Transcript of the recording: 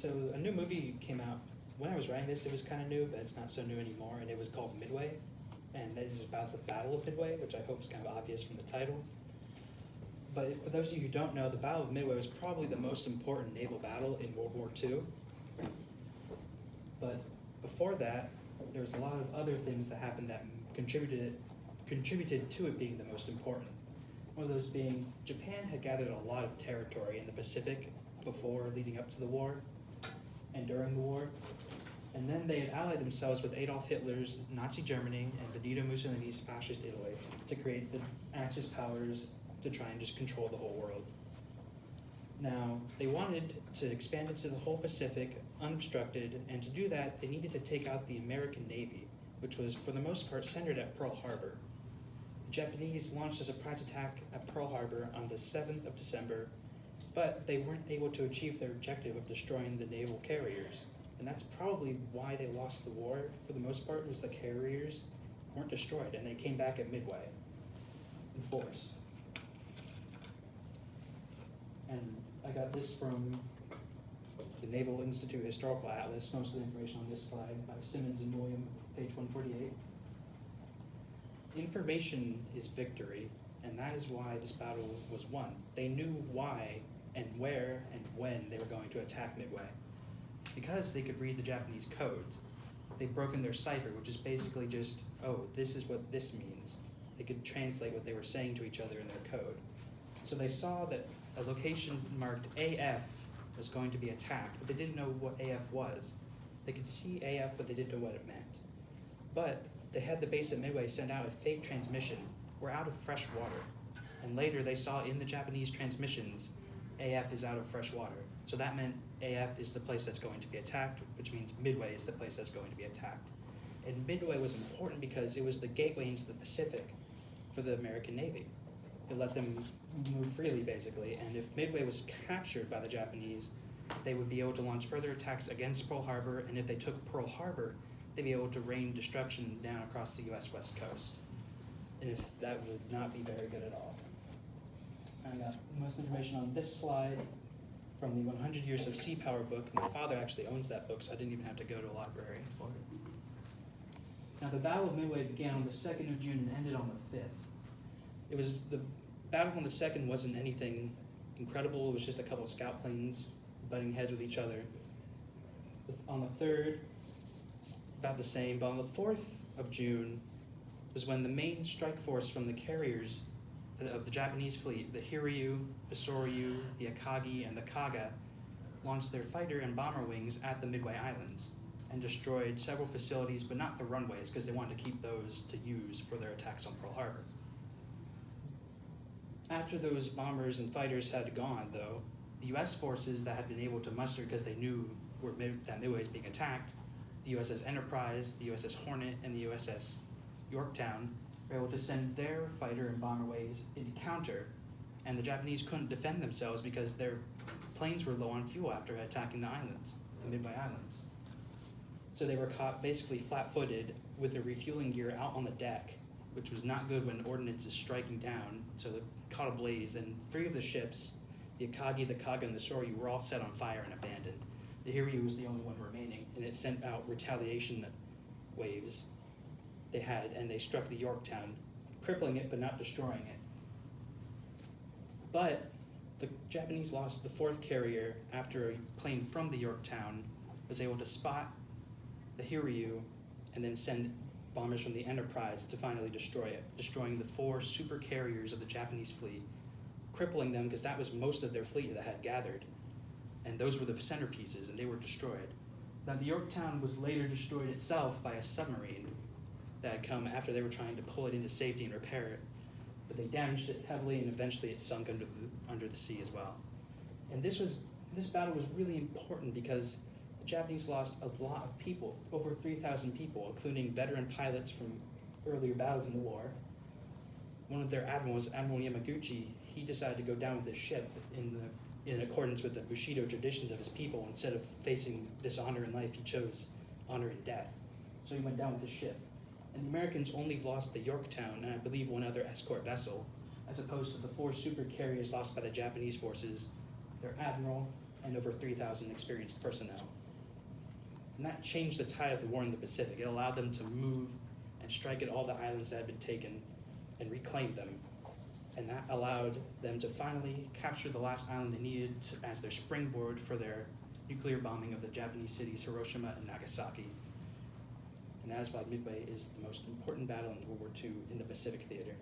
So a new movie came out. When I was writing this, it was kind of new, but it's not so new anymore, and it was called Midway. And it is about the Battle of Midway, which I hope is kind of obvious from the title. But for those of you who don't know, the Battle of Midway was probably the most important naval battle in World War II. But before that, there was a lot of other things that happened that contributed to it being the most important. One of those being Japan had gathered a lot of territory in the Pacific before leading up to the war and during the war. And then they had allied themselves with Adolf Hitler's Nazi Germany and Benito Mussolini's fascist Italy to create the Axis powers to try and just control the whole world. Now, they wanted to expand into the whole Pacific unobstructed, and to do that, they needed to take out the American Navy, which was, for the most part, centered at Pearl Harbor. The Japanese launched a surprise attack at Pearl Harbor on the 7th of December, but they weren't able to achieve their objective of destroying the naval carriers. And that's probably why they lost the war, for the most part, was the carriers weren't destroyed, and they came back at Midway in force. And I got this from the Naval Institute Historical Atlas, most of the information on this slide, by Simmons and William, page 148. Information is victory, and that is why this battle was won. They knew why and where and when they were going to attack Midway. Because they could read the Japanese codes, they'd broken their cipher, which is basically just, oh, this is what this means. They could translate what they were saying to each other in their code. So they saw that a location marked AF was going to be attacked, but they didn't know what AF was. They could see AF, but they didn't know what it meant. But they had the base at Midway send out a fake transmission. We're out of fresh water. And later they saw in the Japanese transmissions, AF is out of fresh water. So that meant AF is the place that's going to be attacked, which means Midway is the place that's going to be attacked. And Midway was important because it was the gateway into the Pacific for the American Navy. It let them move freely, basically, and if Midway was captured by the Japanese, they would be able to launch further attacks against Pearl Harbor, and if they took Pearl Harbor, they'd be able to rain destruction down across the U.S. West Coast. And if that would not be very good at all. I got most information on this slide from the 100 Years of Sea Power book. My father actually owns that book, so I didn't even have to go to a library for it. Now, the Battle of Midway began on the 2nd of June and ended on the 5th. It was the battle on the 2nd wasn't anything incredible. It was just a couple of scout planes butting heads with each other. On the 3rd, about the same, but on the 4th of June was when the main strike force from the carriers of the Japanese fleet, the Hiryu, the Soryu, the Akagi, and the Kaga, launched their fighter and bomber wings at the Midway Islands and destroyed several facilities, but not the runways, because they wanted to keep those to use for their attacks on Pearl Harbor. After those bombers and fighters had gone, though, the U.S. forces that had been able to muster because they knew that Midway was being attacked, the USS Enterprise, the USS Hornet, and the USS Yorktown, were able to send their fighter and bomber waves into counter, and the Japanese couldn't defend themselves because their planes were low on fuel after attacking the islands, the Midway Islands. So they were caught basically flat-footed with their refueling gear out on the deck, which was not good when ordnance is striking down, so they caught ablaze, and 3 of the ships, the Akagi, the Kaga, and the Soryu, were all set on fire and abandoned. The Hiryu was the only one remaining, and it sent out retaliation waves they had, and they struck the Yorktown, crippling it but not destroying it. But the Japanese lost the 4th carrier after a plane from the Yorktown was able to spot the Hiryu and then send bombers from the Enterprise to finally destroy it, destroying the 4 super carriers of the Japanese fleet, crippling them because that was most of their fleet that had gathered. And those were the centerpieces, and they were destroyed. Now, the Yorktown was later destroyed itself by a submarine that had come after they were trying to pull it into safety and repair it. But they damaged it heavily, and eventually it sunk under the sea as well. And this battle was really important because the Japanese lost a lot of people, over 3,000 people, including veteran pilots from earlier battles in the war. One of their admirals, Admiral Yamaguchi, he decided to go down with his ship in accordance with the Bushido traditions of his people. Instead of facing dishonor in life, he chose honor in death. So he went down with his ship. And the Americans only lost the Yorktown and I believe one other escort vessel, as opposed to the 4 super carriers lost by the Japanese forces, their admiral, and over 3,000 experienced personnel. And that changed the tide of the war in the Pacific. It allowed them to move and strike at all the islands that had been taken and reclaim them. And that allowed them to finally capture the last island they needed as their springboard for their nuclear bombing of the Japanese cities Hiroshima and Nagasaki. And that is why Midway is the most important battle in World War II in the Pacific theater.